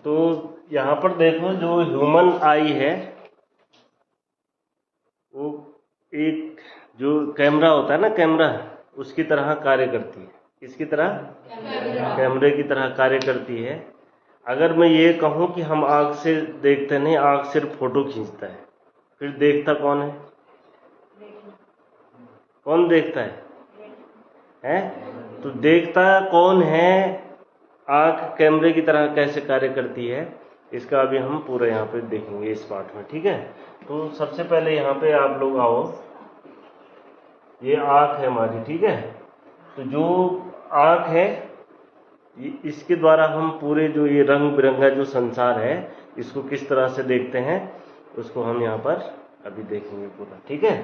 तो यहाँ पर देखो जो ह्यूमन आई है वो एक जो कैमरा होता है ना, कैमरा उसकी तरह कार्य करती है। किसकी तरह? कैमरे की तरह कार्य करती है। अगर मैं ये कहूँ कि हम आँख से देखते नहीं, आँख सिर्फ फोटो खींचता है, फिर देखता कौन है? कौन देखता है? तो देखता कौन है? आँख कैमरे की तरह कैसे कार्य करती है, इसका अभी हम पूरा यहाँ पे देखेंगे इस पार्ट में, ठीक है। तो सबसे पहले यहाँ पे आप लोग आओ, ये आँख है हमारी, ठीक है। तो जो आँख है इसके द्वारा हम पूरे जो ये रंग बिरंगा जो संसार है इसको किस तरह से देखते हैं उसको हम यहाँ पर अभी देखेंगे पूरा, ठीक है।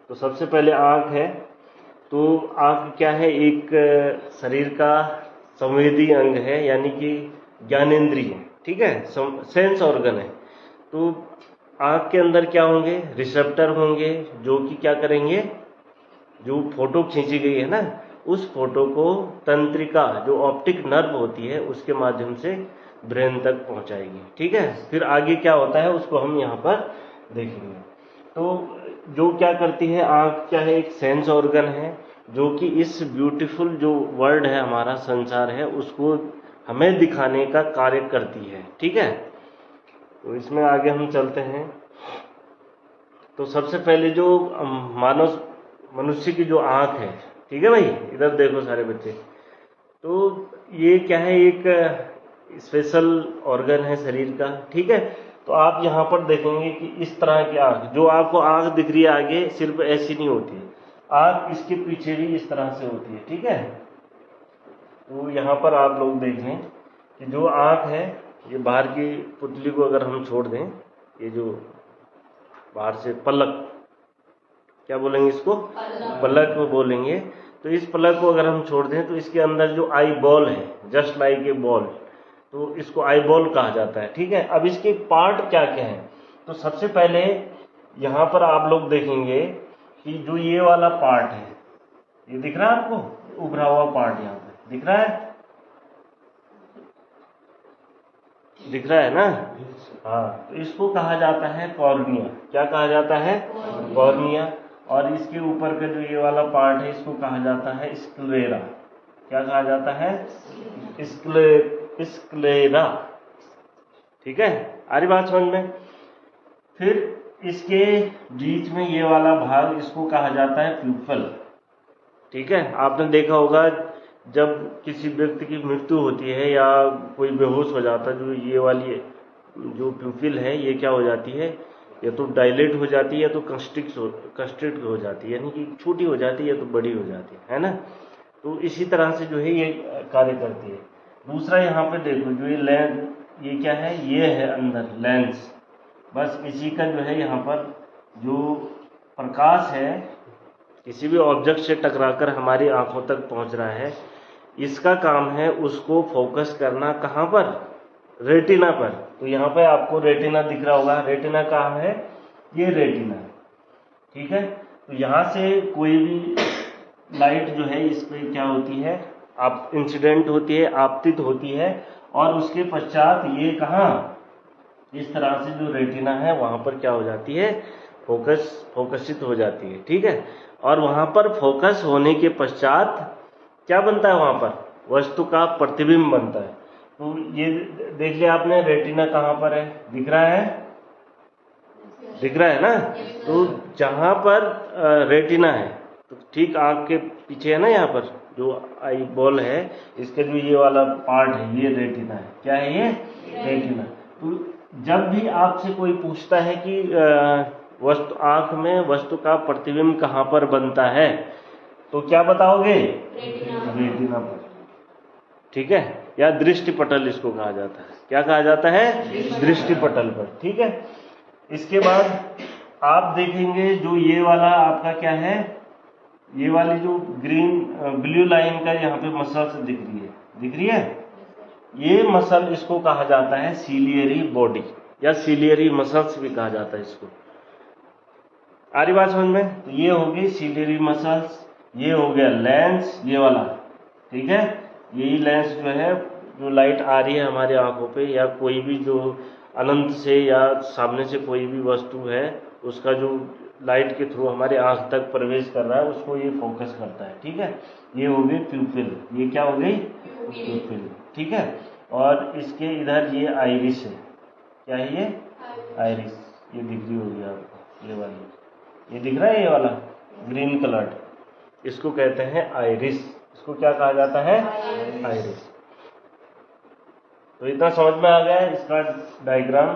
तो सबसे पहले आँख है। तो आँख क्या है? एक शरीर का संवेदी अंग है, यानी कि ज्ञानेंद्रिय, ठीक है, सेंस ऑर्गन है। तो आँख के अंदर क्या होंगे? रिसेप्टर होंगे, जो कि क्या करेंगे, जो फोटो खींची गई है ना उस फोटो को तंत्रिका जो ऑप्टिक नर्व होती है उसके माध्यम से ब्रेन तक पहुंचाएगी, ठीक है। फिर आगे क्या होता है उसको हम यहाँ पर देखेंगे। तो जो क्या करती है आँख, क्या है? एक सेंस ऑर्गन है जो कि इस ब्यूटीफुल जो वर्ल्ड है हमारा संसार है उसको हमें दिखाने का कार्य करती है, ठीक है। तो इसमें आगे हम चलते हैं। तो सबसे पहले जो मनुष्य की जो आँख है, ठीक है भाई, इधर देखो सारे बच्चे। तो ये क्या है? एक स्पेशल ऑर्गन है शरीर का, ठीक है। तो आप यहाँ पर देखेंगे कि इस तरह की आँख, जो आपको आँख दिख रही है आगे, सिर्फ ऐसी नहीं होती है, आँख इसके पीछे भी इस तरह से होती है, ठीक है। तो यहाँ पर आप लोग देख लें कि जो आँख है ये बाहर की पुतली को अगर हम छोड़ दें, ये जो बाहर से पलक, क्या बोलेंगे इसको? पलक को बोलेंगे। तो इस पलक को अगर हम छोड़ दें तो इसके अंदर जो आई बॉल है, जस्ट लाइक ए बॉल, तो इसको आई बॉल कहा जाता है, ठीक है। अब इसके पार्ट क्या क्या हैं? तो सबसे पहले यहाँ पर आप लोग देखेंगे कि जो ये वाला पार्ट है, ये दिख रहा है आपको? उभरा हुआ पार्ट यहाँ पे दिख रहा है, दिख रहा है ना? हाँ, तो इसको कहा जाता है कॉर्निया। क्या कहा जाता है? कॉर्निया। और इसके ऊपर का जो ये वाला पार्ट है इसको कहा जाता है स्क्लेरा। क्या कहा जाता है? स्क्लेरा, ठीक है। आ रही बात समझ में? फिर इसके बीच में ये वाला भाग इसको कहा जाता है प्यूपल, ठीक है। आपने देखा होगा जब किसी व्यक्ति की मृत्यु होती है या कोई बेहोश हो जाता है, जो ये वाली जो प्यूपिल है ये क्या हो जाती है, या तो डायलेट हो जाती है या तो कंस्ट्रिक्ट हो जाती है, यानी कि छोटी हो जाती है या तो बड़ी हो जाती है ना। तो इसी तरह से जो है ये कार्य करती है। दूसरा यहाँ पे देखो जो ये लेंस, ये क्या है? ये है अंदर लेंस। बस इसी का जो है यहाँ पर जो प्रकाश है किसी भी ऑब्जेक्ट से टकराकर हमारी आंखों तक पहुँच रहा है, इसका काम है उसको फोकस करना। कहाँ पर? रेटिना पर। तो यहाँ पे आपको रेटिना दिख रहा होगा। रेटिना कहाँ है? ये रेटिना, ठीक है। तो यहाँ से कोई भी लाइट जो है इस पे क्या होती है, आप इंसिडेंट होती है, आपतित होती है, और उसके पश्चात ये कहाँ, इस तरह से जो रेटिना है वहाँ पर क्या हो जाती है, फोकसित हो जाती है, ठीक है। और वहाँ पर फोकस होने के पश्चात क्या बनता है? वहाँ पर वस्तु का प्रतिबिंब बनता है। तो ये देख लिया आपने, रेटिना कहाँ पर है? दिख रहा है? दिख रहा है ना? तो जहाँ पर रेटिना है, तो ठीक आँख के पीछे है ना, यहाँ पर जो आई बॉल है इसका जो ये वाला पार्ट है ये रेटिना है। क्या है ये? रेटिना। तो जब भी आपसे कोई पूछता है कि वस्तु, आँख में वस्तु का प्रतिबिंब कहाँ पर बनता है, तो क्या बताओगे? रेटिना पर, ठीक है। या दृष्टि पटल इसको कहा जाता है। क्या कहा जाता है? दृष्टि पटल पर, ठीक है। इसके बाद आप देखेंगे जो ये वाला आपका क्या है, ये वाली जो ग्रीन ब्लू लाइन का यहाँ पे मसल्स दिख रही है, दिख रही है? ये मसल इसको कहा जाता है सीलियरी बॉडी या सीलियरी मसल्स भी कहा जाता है इसको। आ रही बात समझ में? तो ये हो गई सीलियरी मसल्स, ये हो गया लेंस, ये वाला, ठीक है। यही लेंस जो है जो लाइट आ रही है हमारी आंखों पे, या कोई भी जो अनंत से या सामने से कोई भी वस्तु है उसका जो लाइट के थ्रू हमारे आंख तक प्रवेश कर रहा है, उसको ये फोकस करता है। ठीक है, ये हो गई प्यूपिल। ये क्या हो गई? प्यूपिल। ठीक है, और इसके इधर ये आइरिस है। क्या है ये? आइरिस। ये दिख रही होगी आपको, ये वाली, ये दिख रहा है, ये वाला ग्रीन कलर्ड, इसको कहते हैं आइरिस। इसको क्या कहा जाता है? आइरिस। तो इतना समझ में आ गया है इसका डायग्राम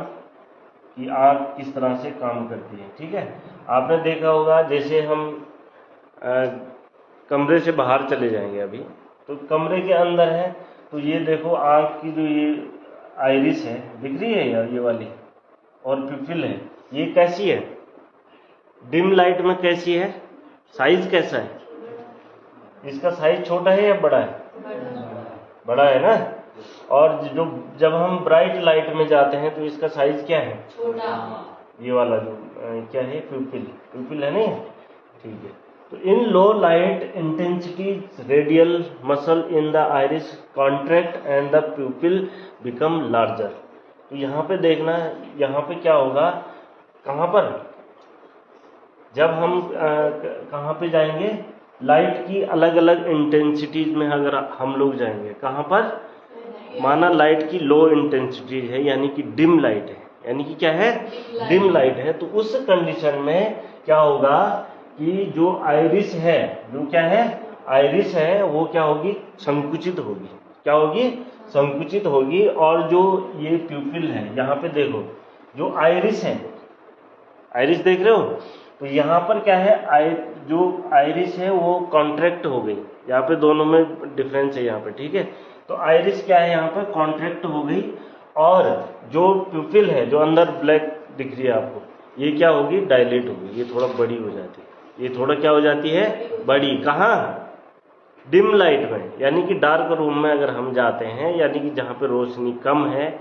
कि आँख किस तरह से काम करती है। ठीक है, आपने देखा होगा जैसे हम कमरे से बाहर चले जाएंगे अभी, तो कमरे के अंदर है, तो ये देखो आँख की जो ये आइरिस है दिख रही है यार, ये वाली, और प्यूपिल है, ये कैसी है? डिम लाइट में कैसी है? साइज कैसा है इसका? साइज छोटा है या बड़ा है? बड़ा है ना। और जो जब हम ब्राइट लाइट में जाते हैं तो इसका साइज क्या है? छोटा। ये वाला जो क्या है? प्यूपिल। प्यूपिल है नहीं? ठीक है, तो in low light intensity radial muscle in the iris contract and the pupil become larger. तो यहाँ पे देखना, यहाँ पे क्या होगा, कहाँ पर, जब हम कहाँ पे जाएंगे, लाइट की अलग अलग इंटेंसिटीज में अगर हम लोग जाएंगे, कहाँ पर, माना लाइट की लो इंटेंसिटी है यानी कि डिम लाइट है, यानी कि क्या है? डिम लाइट है, तो उस कंडीशन में क्या होगा कि जो आइरिस है, जो क्या है? आइरिस है, वो क्या होगी? संकुचित होगी। क्या होगी? संकुचित होगी। और जो ये प्यूपिल है, यहाँ पे देखो, जो आइरिस है, आइरिस देख रहे हो, तो यहाँ पर क्या है, जो आइरिस है वो कॉन्ट्रैक्ट हो गई। यहाँ पे दोनों में डिफरेंस है यहाँ पे। ठीक है, तो आइरिस क्या है, यहाँ पर कॉन्ट्रैक्ट हो गई, और जो प्यूपिल है, जो अंदर ब्लैक दिख रही है आपको, ये क्या होगी? डायलेट होगी, ये थोड़ा बड़ी हो जाती है। ये थोड़ा क्या हो जाती है? बड़ी। कहाँ? डिम लाइट में, यानी कि डार्क रूम में अगर हम जाते हैं, यानी कि जहाँ पे रोशनी कम है,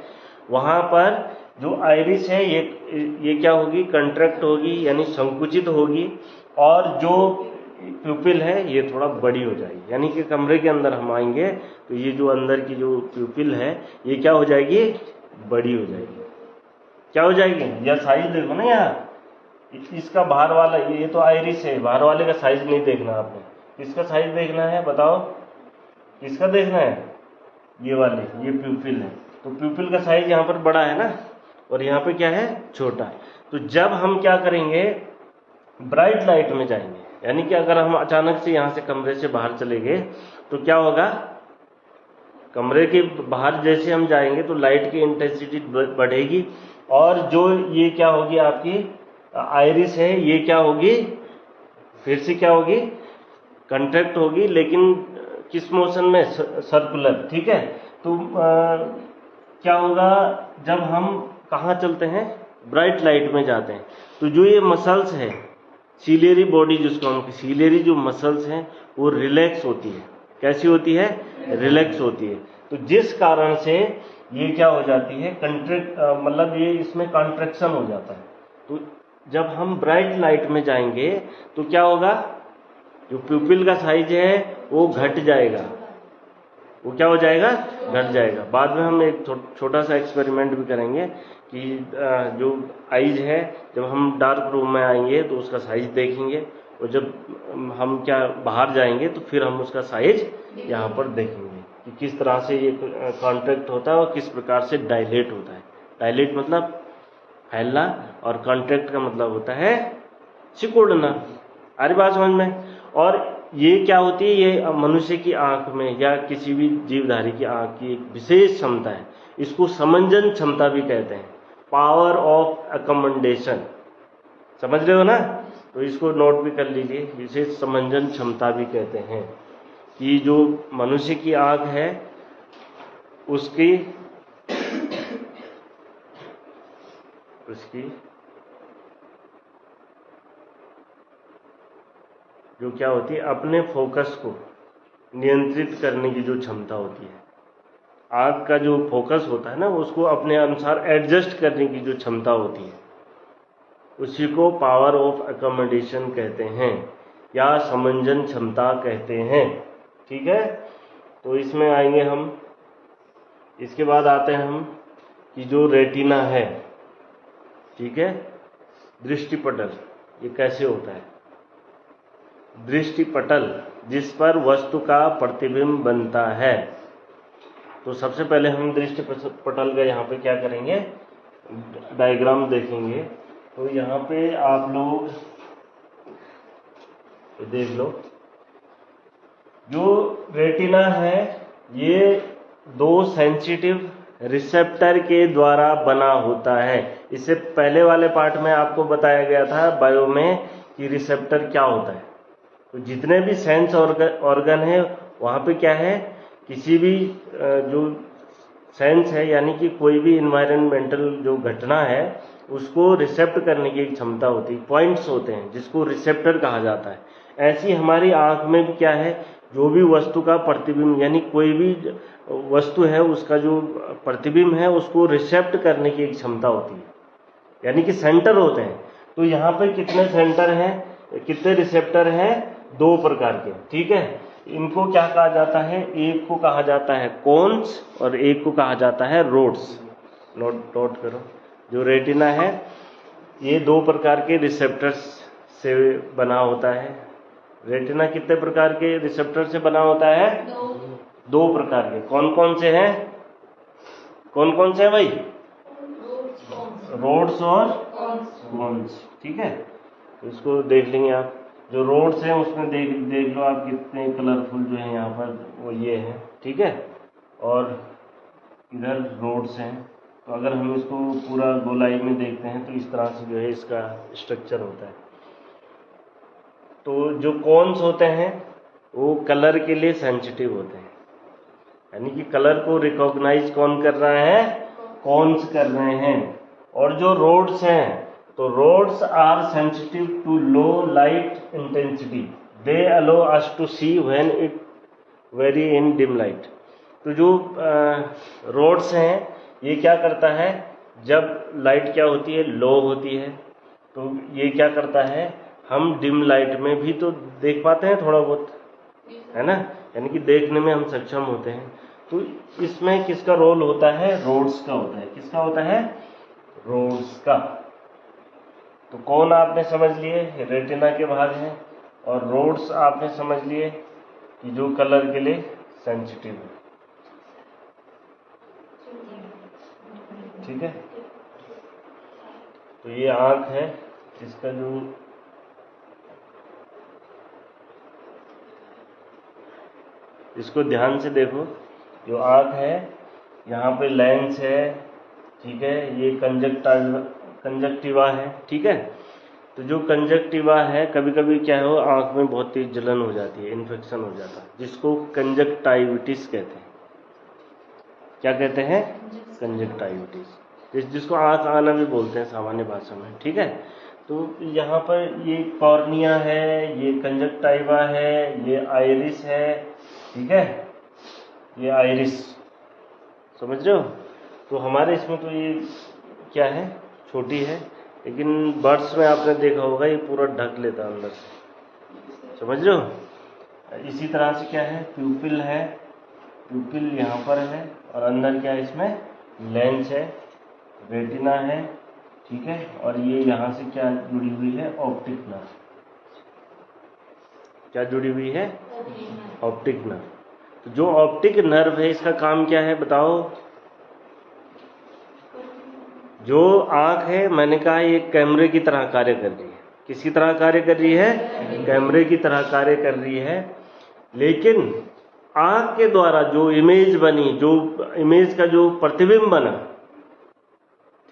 वहाँ पर जो आइरिस है ये क्या होगी? कंट्रैक्ट होगी, यानी संकुचित होगी, और जो प्यूपिल है ये थोड़ा बड़ी हो जाएगी। यानी कि कमरे के अंदर हम आएंगे तो ये जो अंदर की जो प्यूपिल है ये क्या हो जाएगी? बड़ी हो जाएगी। क्या हो जाएगी? यह साइज देखो ना, यहाँ इसका बाहर वाला, ये तो आइरिस है, बाहर वाले का साइज नहीं देखना आपने, किसका साइज देखना है? बताओ, किसका देखना है? ये वाले, ये प्यूपिल है, तो प्यूपिल का साइज यहाँ पर बड़ा है ना, और यहाँ पे क्या है? छोटा। तो जब हम क्या करेंगे, ब्राइट लाइट में जाएंगे, यानी कि अगर हम अचानक से यहाँ से कमरे से बाहर चले गए तो क्या होगा? कमरे के बाहर जैसे हम जाएंगे तो लाइट की इंटेंसिटी बढ़ेगी, और जो ये क्या होगी आपकी आइरिस है, ये क्या होगी? फिर से क्या होगी? कंट्रैक्ट होगी, लेकिन किस मोशन में? सर्कुलर। ठीक है, तो क्या होगा, जब हम कहाँ चलते हैं? ब्राइट लाइट में जाते हैं, तो जो ये मसल्स है, सीलियरी बॉडी जिसको हम, सीलियरी जो मसल्स हैं वो रिलैक्स होती है। कैसी होती है? रिलैक्स होती है। तो जिस कारण से ये क्या हो जाती है? कंट्रैक्ट, मतलब ये इसमें कॉन्ट्रैक्शन हो जाता है। तो जब हम ब्राइट लाइट में जाएंगे तो क्या होगा? जो प्यूपिल का साइज है वो घट जाएगा। वो क्या हो जाएगा? घट जाएगा। बाद में हम एक छोटा सा एक्सपेरिमेंट भी करेंगे कि जो आइज है, जब हम डार्क रूम में आएंगे तो उसका साइज देखेंगे, और जब हम क्या बाहर जाएंगे तो फिर हम उसका साइज यहाँ पर देखेंगे कि किस तरह से ये कॉन्ट्रैक्ट होता है और किस प्रकार से डायलेट होता है। डायलेट मतलब फैलना, और कॉन्ट्रैक्ट का मतलब होता है सिकुड़ना। आ रही बात समझ में? और ये क्या होती है? ये मनुष्य की आंख में या किसी भी जीवधारी की आंख की एक विशेष क्षमता है। इसको समंजन क्षमता भी कहते हैं, पावर ऑफ अकोमोडेशन। समझ रहे हो ना? तो इसको नोट भी कर लीजिए, विशेष समंजन क्षमता भी कहते हैं कि जो मनुष्य की आंख है उसकी जो क्या होती है, अपने फोकस को नियंत्रित करने की जो क्षमता होती है। आँख का जो फोकस होता है ना, उसको अपने अनुसार एडजस्ट करने की जो क्षमता होती है, उसी को पावर ऑफ अकोमोडेशन कहते हैं या समंजन क्षमता कहते हैं। ठीक है, तो इसमें आएंगे हम इसके बाद आते हैं हम कि जो रेटिना है, ठीक है, दृष्टिपटल, ये कैसे होता है। दृष्टिपटल जिस पर वस्तु का प्रतिबिंब बनता है। तो सबसे पहले हम दृष्टिपटल का यहाँ पे क्या करेंगे, डायग्राम देखेंगे। तो यहाँ पे आप लोग देख लो, जो रेटिना है ये दो सेंसिटिव रिसेप्टर के द्वारा बना होता है। इससे पहले वाले पार्ट में आपको बताया गया था बायो में कि रिसेप्टर क्या होता है। तो जितने भी सेंस ऑर्गन है वहाँ पे क्या है, किसी भी जो सेंस है यानी कि कोई भी इन्वायरमेंटल जो घटना है उसको रिसेप्ट करने की एक क्षमता होती है, पॉइंट्स होते हैं जिसको रिसेप्टर कहा जाता है। ऐसी हमारी आंख में भी क्या है, जो भी वस्तु का प्रतिबिंब यानी कोई भी वस्तु है उसका जो प्रतिबिंब है उसको रिसेप्ट करने की एक क्षमता होती है, यानी कि सेंटर होते हैं। तो यहाँ पे कितने सेंटर हैं, कितने रिसेप्टर हैं, दो प्रकार के, ठीक है। इनको क्या कहा जाता है, एक को कहा जाता है कोन्स और एक को कहा जाता है रोड्स। नोट करो, जो रेटिना है ये दो प्रकार के रिसेप्टर्स से बना होता है। रेटिना कितने प्रकार के रिसेप्टर से बना होता है, दो प्रकार के। कौन कौन से हैं, कौन कौन से हैं भाई, रोड्स और कोन्स, ठीक है। तो इसको देख लेंगे आप। जो रोड्स हैं उसमें देख लो आप कितने कलरफुल जो है यहाँ पर, वो ये है, ठीक है। और इधर रोड्स हैं। तो अगर हम इसको पूरा गोलाई में देखते हैं तो इस तरह से जो है इसका स्ट्रक्चर होता है। तो जो कोन्स होते हैं वो कलर के लिए सेंसिटिव होते हैं, यानी कि कलर को रिकॉग्नाइज कौन कर रहा है, कोन्स कर रहे हैं। और जो रोड्स हैं, तो rods are sensitive to low light intensity, they allow us to see when it very in dim light. तो जो रोड्स हैं ये क्या करता है, जब लाइट क्या होती है, लो होती है, तो ये क्या करता है, हम डिम लाइट में भी तो देख पाते हैं थोड़ा बहुत, है ना, यानी कि देखने में हम सक्षम होते हैं। तो इसमें किसका रोल होता है, रोड्स का होता है। किसका होता है, रोड्स का। तो कौन आपने समझ लिए, रेटिना के भाग हैं, और रोड्स आपने समझ लिए कि जो कलर के लिए सेंसिटिव है, ठीक है। तो ये आंख है, इसका जो इसको ध्यान से देखो, जो आंख है यहाँ पे लेंस है, ठीक है, ये कंजक्टिवा है, ठीक है। तो जो कंजक्टिवा है, कभी कभी क्या हो, आंख में बहुत तेज जलन हो जाती है, इन्फेक्शन हो जाता है, जिसको कंजक्टाइविटिस कहते हैं। क्या कहते हैं, कंजक्टाइविटिस, जिसको आंख आना भी बोलते हैं सामान्य भाषा में, ठीक है। तो यहाँ पर ये कॉर्निया है, ये कंजक्टाइवा है, ये आइरिस है, ठीक है, ये आइरिस, समझ रहे हो। तो हमारे इसमें तो ये क्या है, छोटी है, लेकिन बर्ड्स में आपने देखा होगा ये पूरा ढक लेता है अंदर से, समझ रहे हो। इसी तरह से क्या है, प्यूपिल है, प्यूपिल यहाँ पर है, और अंदर क्या है, इसमें लेंस है, रेटिना है, ठीक है। और ये यहाँ से क्या जुड़ी हुई है, ऑप्टिक नर्व। क्या जुड़ी हुई है, ऑप्टिक नर्व। तो जो ऑप्टिक नर्व है इसका काम क्या है बताओ। जो आंख है, मैंने कहा ये कैमरे की तरह कार्य कर रही है। किसकी तरह कार्य कर रही है, कैमरे की तरह कार्य कर रही है। लेकिन आंख के द्वारा जो इमेज बनी, जो इमेज का जो प्रतिबिंब बना,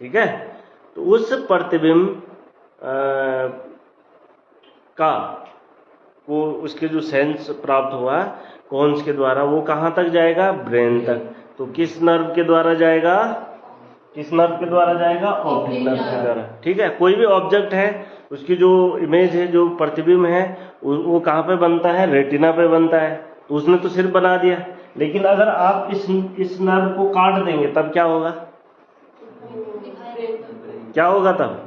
ठीक है, तो उस प्रतिबिंब का वो उसके जो सेंस प्राप्त हुआ कॉन्स के द्वारा, वो कहाँ तक जाएगा, ब्रेन तक। तो किस नर्व के द्वारा जाएगा, किस नर्व के द्वारा जाएगा, ऑप्टिक नर्व के द्वारा, ठीक है। कोई भी ऑब्जेक्ट है उसकी जो इमेज है, जो प्रतिबिंब है, वो कहाँ पे बनता है, रेटिना पे बनता है। तो उसने तो सिर्फ बना दिया, लेकिन अगर आप इस नर्व को काट देंगे तब क्या होगा, क्या होगा, तब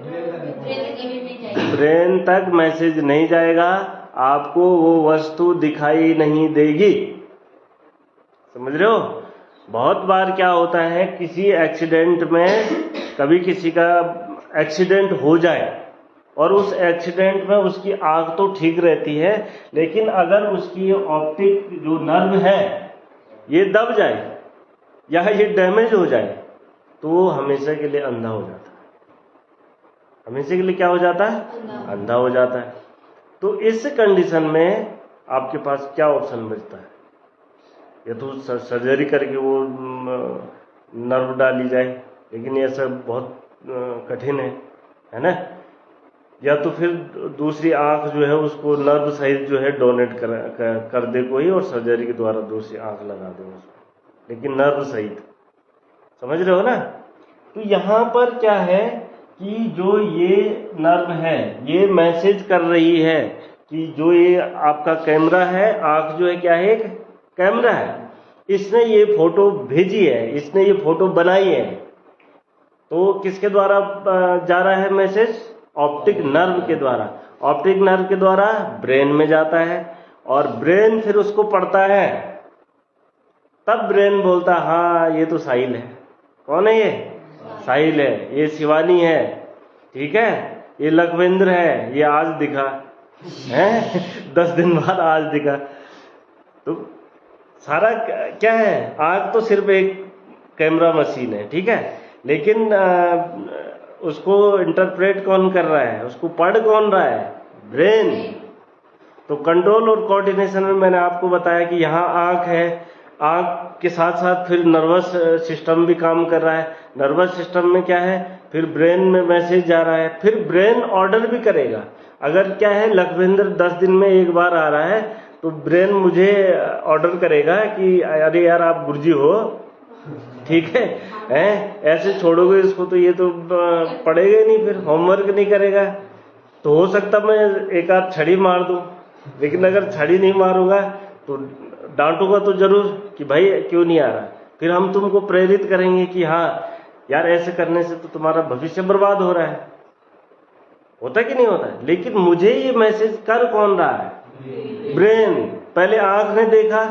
ब्रेन तक मैसेज नहीं जाएगा, आपको वो वस्तु दिखाई नहीं देगी, समझ रहे हो। बहुत बार क्या होता है, किसी एक्सीडेंट में कभी किसी का एक्सीडेंट हो जाए और उस एक्सीडेंट में उसकी आंख तो ठीक रहती है, लेकिन अगर उसकी ऑप्टिक जो नर्व है ये दब जाए या ये डैमेज हो जाए तो वो हमेशा के लिए अंधा हो जाता है। हमेशा के लिए क्या हो जाता है? अंधा हो जाता है। तो इस कंडीशन में आपके पास क्या ऑप्शन बचता है? या तो सर्जरी करके वो नर्व डाली जाए, लेकिन ये सब बहुत कठिन है ना, या तो फिर दूसरी आंख जो है उसको नर्व सहित जो है डोनेट कर दे कोई और सर्जरी के द्वारा दूसरी आंख लगा दे उसको, लेकिन नर्व सहित। समझ रहे हो ना? तो यहाँ पर क्या है कि जो ये नर्व है ये मैसेज कर रही है कि जो ये आपका कैमरा है, आंख जो है क्या है? एक कैमरा है, इसने ये फोटो भेजी है, इसने ये फोटो बनाई है। तो किसके द्वारा जा रहा है मैसेज? ऑप्टिक नर्व के द्वारा। ऑप्टिक नर्व के द्वारा ब्रेन में जाता है और ब्रेन फिर उसको पढ़ता है, तब ब्रेन बोलता हाँ ये तो साहिल है। कौन है ये? साहिल है, ये शिवानी है, ठीक है, ये लखविंद्र है, ये आज दिखा है 10 दिन बाद आज दिखा। तो सारा क्या है? आंख तो सिर्फ एक कैमरा मशीन है, ठीक है, लेकिन उसको इंटरप्रेट कौन कर रहा है? उसको पढ़ कौन रहा है? ब्रेन। तो कंट्रोल और कोऑर्डिनेशन में मैंने आपको बताया कि यहाँ आंख है, आंख के साथ साथ फिर नर्वस सिस्टम भी काम कर रहा है। नर्वस सिस्टम में क्या है? फिर ब्रेन में मैसेज जा रहा है, फिर ब्रेन ऑर्डर भी करेगा। अगर क्या है, लखविंद्र 10 दिन में एक बार आ रहा है तो ब्रेन मुझे ऑर्डर करेगा कि अरे यार आप गुरुजी हो, ठीक है, ऐसे छोड़ोगे इसको तो ये तो पढ़ेगा ही नहीं, फिर होमवर्क नहीं करेगा। तो हो सकता मैं एक आध छड़ी मार दूं, लेकिन अगर छड़ी नहीं मारूंगा तो डांटूंगा तो जरूर कि भाई क्यों नहीं आ रहा। फिर हम तुमको प्रेरित करेंगे कि हाँ यार ऐसे करने से तो तुम्हारा भविष्य बर्बाद हो रहा है। होता कि नहीं होता? लेकिन मुझे ये मैसेज कर कौन रहा है? ब्रेन। पहले आंख ने देखा,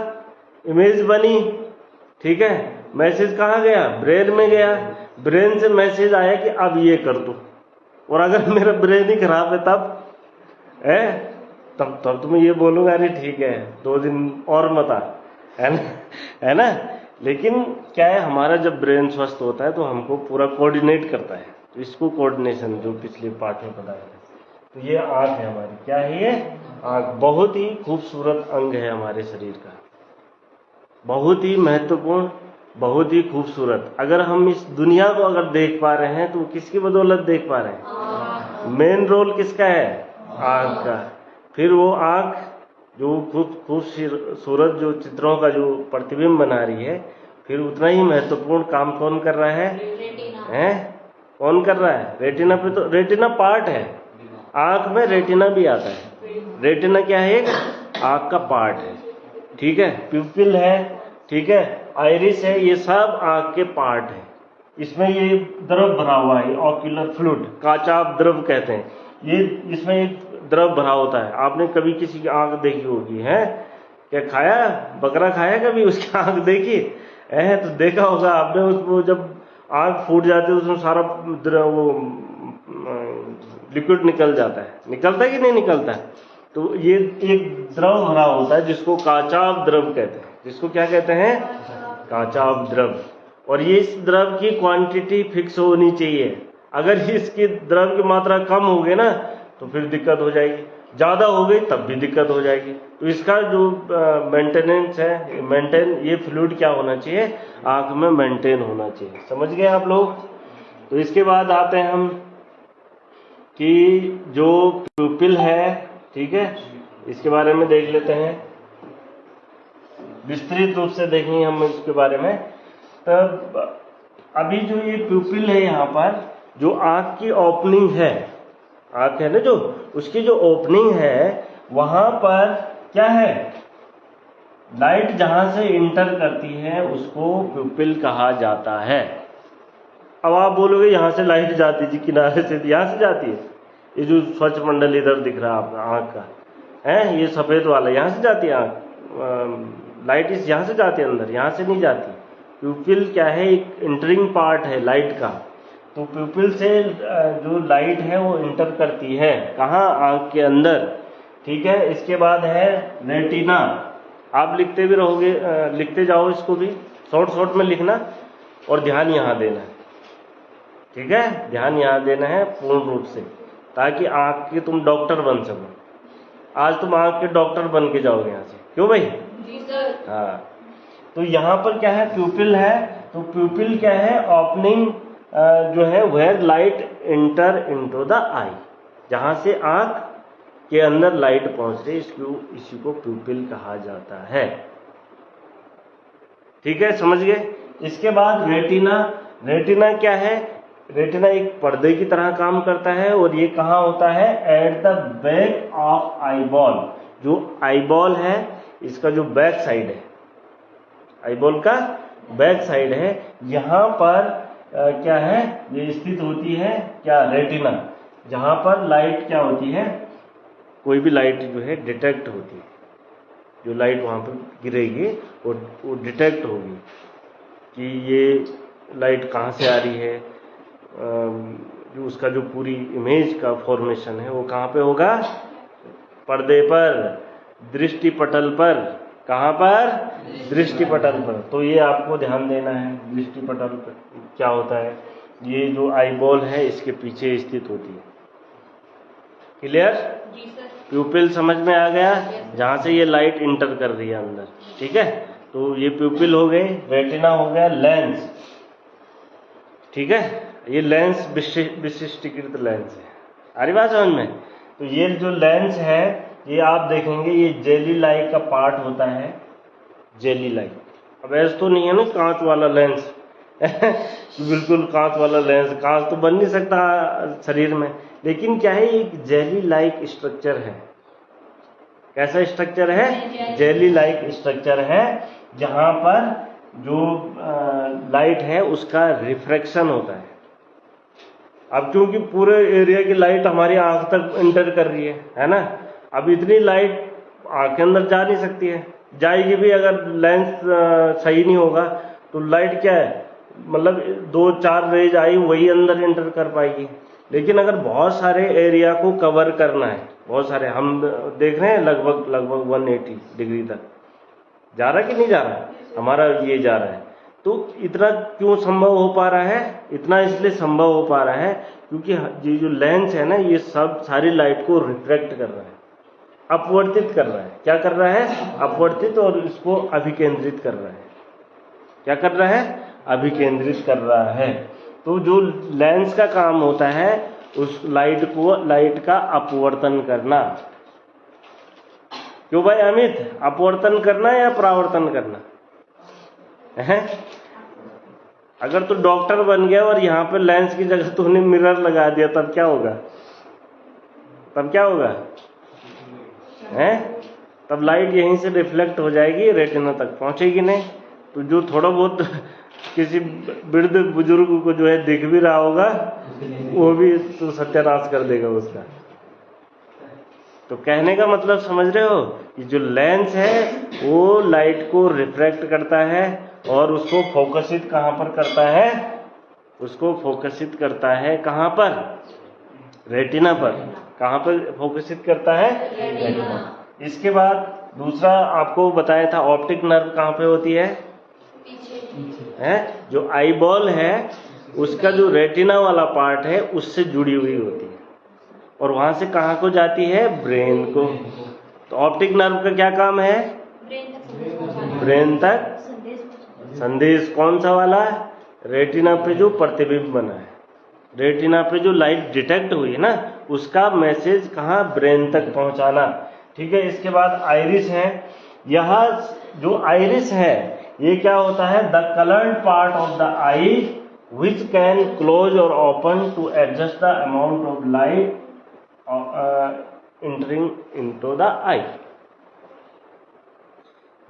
इमेज बनी, ठीक है, मैसेज कहाँ गया? ब्रेन में गया। ब्रेन से मैसेज आया कि अब ये कर दो। और अगर मेरा ब्रेन ही खराब है तब तो मैं ये बोलूंगा अरे ठीक है 2 दिन और मत आ, है ना। लेकिन क्या है, हमारा जब ब्रेन स्वस्थ होता है तो हमको पूरा कोऑर्डिनेट करता है। तो इसको कोऑर्डिनेशन जो पिछले पाठ में बताया था। तो ये आंख है हमारी। क्या है ये? आंख। बहुत ही खूबसूरत अंग है हमारे शरीर का, बहुत ही महत्वपूर्ण, बहुत ही खूबसूरत। अगर हम इस दुनिया को अगर देख पा रहे हैं तो किसकी बदौलत देख पा रहे हैं? मेन रोल किसका है? आंख का। फिर वो आंख जो खूबसूरत जो चित्रों का जो प्रतिबिंब बना रही है, फिर उतना ही महत्वपूर्ण काम कौन कर रहा है? कौन कर रहा है? रेटिना पे। तो रेटिना पार्ट है, आंख में रेटिना भी आता है। रेटिना क्या है? एक आंख का पार्ट है, ठीक है। प्यूपिल है, ठीक है, आइरिस है, ये सब आंख के पार्ट है। इसमें ये द्रव भरा हुआ है, ऑक्यूलर फ्लूइड, काचाभ द्रव कहते हैं। ये इसमें एक द्रव भरा होता है। आपने कभी किसी की आंख देखी होगी? है क्या? खाया बकरा खाया कभी? उसकी आंख देखी है? तो देखा होगा आपने, उसको जब आंख फूट जाती है उसमें सारा वो लिक्विड निकल जाता है। निकलता है कि नहीं निकलता? तो ये एक द्रव भरा होता है जिसको काचाभ द्रव कहते हैं। जिसको क्या कहते हैं? काचाभ द्रव। और ये इस द्रव की क्वांटिटी फिक्स होनी चाहिए। अगर इसकी द्रव की मात्रा कम हो गई ना तो फिर दिक्कत हो जाएगी, ज्यादा हो गई तब भी दिक्कत हो जाएगी। तो इसका जो मेंटेनेंस है, ये फ्लूइड क्या होना चाहिए? आंख में मेंटेन होना चाहिए। समझ गए आप लोग? तो इसके बाद आते हैं हम कि जो प्यूपिल है, ठीक है, इसके बारे में देख लेते हैं। विस्तृत रूप से देखेंगे हम इसके बारे में। तब अभी जो ये प्यूपिल है, यहाँ पर जो आंख की ओपनिंग है, आंख है ना जो, उसकी जो ओपनिंग है वहां पर क्या है? लाइट जहां से इंटर करती है उसको प्यूपिल कहा जाता है। अब आप बोलोगे यहाँ से लाइट जाती जी किनारे से, यहाँ से जाती है? ये जो स्वच्छ मंडल इधर दिख रहा है आपका आंख का है, ये सफेद वाला, यहाँ से जाती है आंख? लाइट इस यहाँ से जाती है अंदर, यहाँ से नहीं जाती। प्यूपिल क्या है, एक इंटरिंग पार्ट है लाइट का। तो प्यूपिल से जो लाइट है वो इंटर करती है कहाँ, आँख के अंदर, ठीक है। इसके बाद है रेटिना। आप लिखते भी रहोगे, लिखते जाओ इसको भी, शॉर्ट में लिखना और ध्यान यहाँ देना है, ठीक है। ध्यान यहाँ देना है पूर्ण रूप से, ताकि आँख के तुम डॉक्टर बन सको। आज तुम आँख के डॉक्टर बन के जाओगे यहाँ से, क्यों भाई? जी सर। हाँ, तो यहाँ पर क्या है, प्यूपिल है। तो प्यूपिल क्या है, ओपनिंग जो है where light enter into the eye, जहाँ से आँख के अंदर लाइट पहुँच रही, इसी को प्यूपिल कहा जाता है, ठीक है, समझ गए। इसके बाद रेटिना। रेटिना क्या है, रेटिना एक पर्दे की तरह काम करता है और ये कहाँ होता है, at the back of eyeball. जो आईबॉल है इसका जो बैक साइड है, आईबॉल का बैक साइड है, यहाँ पर क्या है, ये स्थित होती है क्या, रेटिना, जहाँ पर लाइट क्या होती है, कोई भी लाइट जो है डिटेक्ट होती है। जो लाइट वहाँ पर गिरेगी वो डिटेक्ट होगी कि ये लाइट कहाँ से आ रही है। जो उसका जो पूरी इमेज का फॉर्मेशन है वो कहाँ पे होगा, पर्दे पर, दृष्टि पटल पर। कहाँ पर, दृष्टि पटल पर। तो ये आपको ध्यान देना है, दृष्टि पटल पर क्या होता है, ये जो आईबॉल है इसके पीछे स्थित होती है। क्लियर? जी सर। प्यूपिल समझ में आ गया, जहाँ से ये लाइट इंटर कर रही है अंदर, ठीक है। तो ये प्यूपिल हो गए, रेटिना हो गया, लेंस, ठीक है। ये लेंस विशिष्टीकृत लेंस है, आ रही बात समझ में। तो ये जो लेंस है ये आप देखेंगे ये जेली लाइक का पार्ट होता है, जेली लाइक। अब ऐसा तो नहीं है ना कांच वाला लेंस बिल्कुल कांच वाला लेंस, कांच तो बन नहीं सकता शरीर में, लेकिन क्या है, एक जेली लाइक स्ट्रक्चर है। कैसा स्ट्रक्चर है, जेली लाइक स्ट्रक्चर है, जहां पर जो लाइट है उसका रिफ्रैक्शन होता है। अब क्योंकि पूरे एरिया की लाइट हमारी आंख तक इंटर कर रही है ना, अब इतनी लाइट आंख के अंदर जा नहीं सकती है, जाएगी भी अगर लेंस सही नहीं होगा तो लाइट क्या है, मतलब 2-4 रेज आई वही अंदर इंटर कर पाएगी। लेकिन अगर बहुत सारे एरिया को कवर करना है, बहुत सारे, हम देख रहे हैं लगभग 180 डिग्री तक जा रहा है कि नहीं जा रहा है, हमारा ये जा रहा है। तो इतना क्यों संभव हो पा रहा है, इतना इसलिए संभव हो पा रहा है क्योंकि ये जो लेंस है ना, ये सब सारी लाइट को रिफ्रैक्ट कर रहा है, अपवर्तित कर रहा है। क्या कर रहा है, अपवर्तित, और इसको अभिकेंद्रित कर रहा है। क्या कर रहा है, अभिकेंद्रित कर रहा है। तो जो लेंस का काम होता है उस लाइट का अपवर्तन करना। क्यों भाई अमित, अपवर्तन करना या परावर्तन करना है? अगर तू डॉक्टर बन गया और यहाँ पे लेंस की जगह तूने मिरर लगा दिया तब क्या होगा, तब क्या होगा है? तब लाइट यहीं से रिफ्लेक्ट हो जाएगी, रेटिना तक पहुंचेगी नहीं। तो जो थोड़ा बहुत किसी वृद्ध बुजुर्ग को जो है दिख भी रहा होगा वो भी तो सत्यानाश कर देगा उसका। तो कहने का मतलब समझ रहे हो, कि जो लेंस है वो लाइट को रिफ्रैक्ट करता है और उसको फोकसित कहाँ पर करता है, उसको फोकसित करता है कहाँ पर, रेटिना पर। कहाँ पर फोकसित करता है, रेटिना। इसके बाद दूसरा आपको बताया था, ऑप्टिक नर्व कहाँ पे होती है, है जो आईबॉल है उसका जो रेटिना वाला पार्ट है उससे जुड़ी हुई होती है, और वहां से कहाँ को जाती है, ब्रेन को। तो ऑप्टिक नर्व का क्या काम है, ब्रेन तक संदेश। कौन सा वाला, रेटिना पे जो प्रतिबिंब बना है, रेटिना पे जो लाइट डिटेक्ट हुई है ना, उसका मैसेज कहाँ, ब्रेन तक पहुंचाना, ठीक है। इसके बाद आइरिस है। यह जो आइरिस है ये क्या होता है, the coloured part of the eye which can close और open to adjust the amount of light entering into the eye.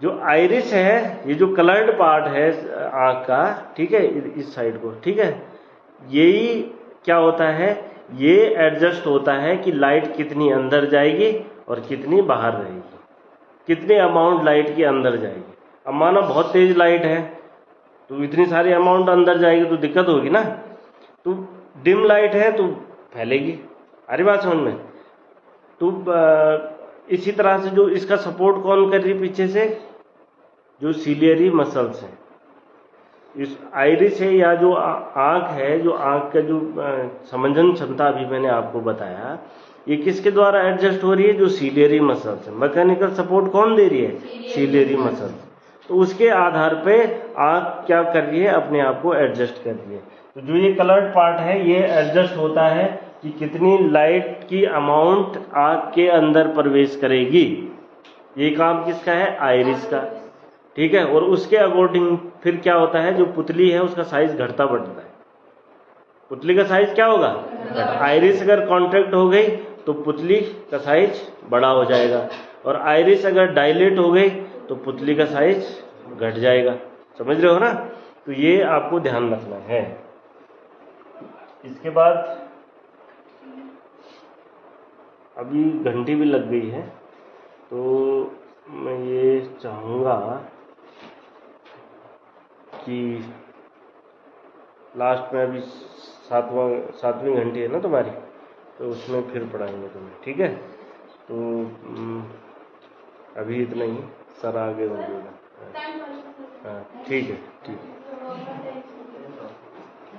जो आइरिस है, ये जो कलर्ड पार्ट है आंख का, ठीक है, इस साइड को, ठीक है, यही क्या होता है, ये एडजस्ट होता है कि लाइट कितनी अंदर जाएगी और कितनी बाहर रहेगी, कितने अमाउंट लाइट की अंदर जाएगी। अब मानो बहुत तेज लाइट तो इतनी सारी अमाउंट अंदर जाएगी तो दिक्कत होगी ना। तो डिम लाइट है तो फैलेगी। अरे बात समझ में। तो इसी तरह से जो इसका सपोर्ट कौन कर रही है पीछे से, जो सीलियरी मसल्स हैं, इस आइरिस है या जो आंख है, जो आंख का जो समंजन क्षमता अभी मैंने आपको बताया, ये किसके द्वारा एडजस्ट हो रही है, जो सीलियरी मसल्स है। मैकेनिकल सपोर्ट कौन दे रही है, सीलियरी मसल्स। तो उसके आधार पे आंख क्या कर रही है, अपने आप को एडजस्ट कर रही है। तो जो ये कलर्ड पार्ट है ये एडजस्ट होता है कि कितनी लाइट की अमाउंट आंख के अंदर प्रवेश करेगी। ये काम किसका है, आइरिस का, ठीक है। और उसके अकॉर्डिंग फिर क्या होता है, जो पुतली है उसका साइज घटता बढ़ता है। पुतली का साइज क्या होगा, आइरिस अगर कॉन्ट्रैक्ट हो गई तो पुतली का साइज बड़ा हो जाएगा, और आइरिस अगर डायलेट हो गई तो पुतली का साइज घट जाएगा। समझ रहे हो ना। तो ये आपको ध्यान रखना है। इसके बाद अभी घंटी भी लग गई है, तो मैं ये चाहूँगा कि लास्ट में अभी सातवीं घंटी है ना तुम्हारी, तो उसमें फिर पढ़ाएंगे तुम्हें, ठीक है। तो अभी इतना ही, सर आगे हो जाएगा। हाँ ठीक है, ठीक है।